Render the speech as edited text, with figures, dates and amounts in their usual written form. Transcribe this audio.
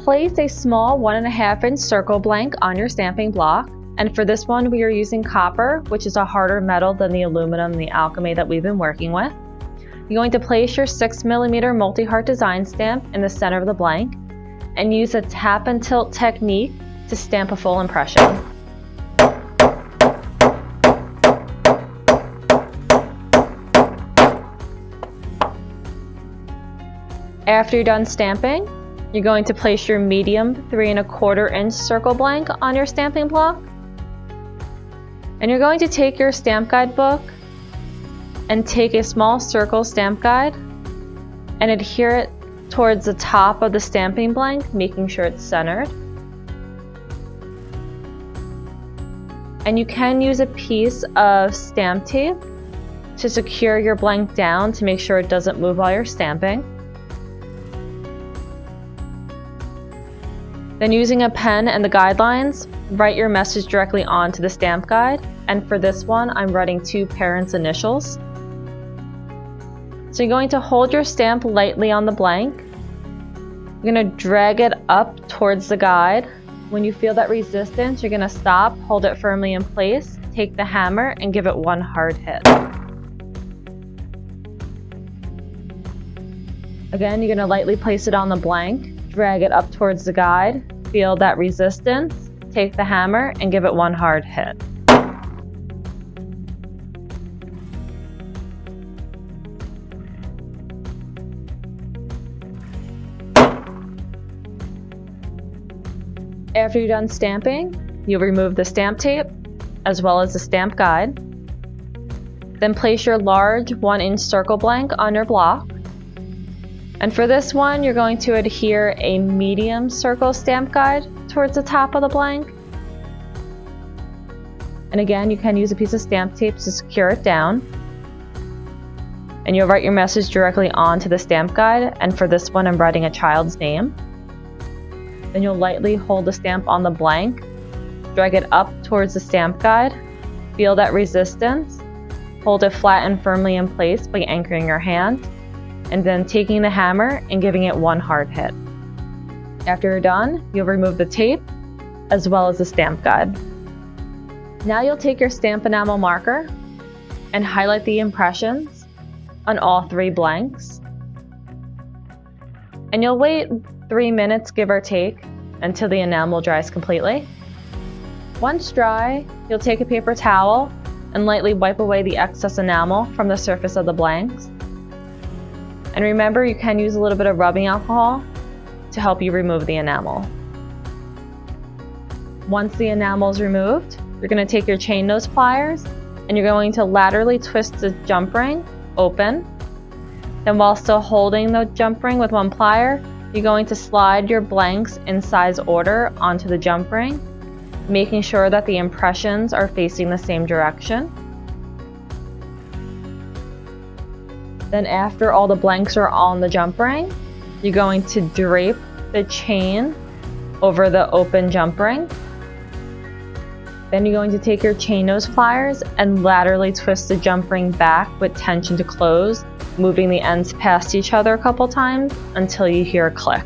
Place a small 1.5 inch circle blank on your stamping block, and for this one we are using copper, which is a harder metal than the aluminum and the alchemy that we've been working with. You're going to place your 6mm multi-heart design stamp in the center of the blank and use a tap and tilt technique to stamp a full impression. After you're done stamping, you're going to place your medium 3¼ inch circle blank on your stamping block. And you're going to take your stamp guide book and take a small circle stamp guide and adhere it towards the top of the stamping blank, making sure it's centered. And you can use a piece of stamp tape to secure your blank down to make sure it doesn't move while you're stamping. Then using a pen and the guidelines, write your message directly onto the stamp guide. And for this one, I'm writing 2 parents' initials. So you're going to hold your stamp lightly on the blank. You're going to drag it up towards the guide. When you feel that resistance, you're going to stop, hold it firmly in place, take the hammer, and give it one hard hit. Again, you're going to lightly place it on the blank, drag it up towards the guide, feel that resistance, take the hammer, and give it one hard hit. After you're done stamping, you'll remove the stamp tape as well as the stamp guide. Then place your large 1 inch circle blank on your block. And for this one, you're going to adhere a medium circle stamp guide towards the top of the blank. And again, you can use a piece of stamp tape to secure it down. And you'll write your message directly onto the stamp guide. And for this one, I'm writing a child's name. Then you'll lightly hold the stamp on the blank, drag it up towards the stamp guide, feel that resistance, hold it flat and firmly in place by anchoring your hand, and then taking the hammer and giving it one hard hit. After you're done, you'll remove the tape as well as the stamp guide. Now you'll take your stamp enamel marker and highlight the impressions on all 3 blanks. And you'll wait 3 minutes, give or take, until the enamel dries completely. Once dry, you'll take a paper towel and lightly wipe away the excess enamel from the surface of the blanks. And remember, you can use a little bit of rubbing alcohol to help you remove the enamel. Once the enamel is removed, you're going to take your chain nose pliers and you're going to laterally twist the jump ring open. Then while still holding the jump ring with one plier, you're going to slide your blanks in size order onto the jump ring, making sure that the impressions are facing the same direction. Then after all the blanks are on the jump ring, you're going to drape the chain over the open jump ring. Then you're going to take your chain nose pliers and laterally twist the jump ring back with tension to close, moving the ends past each other a couple times until you hear a click.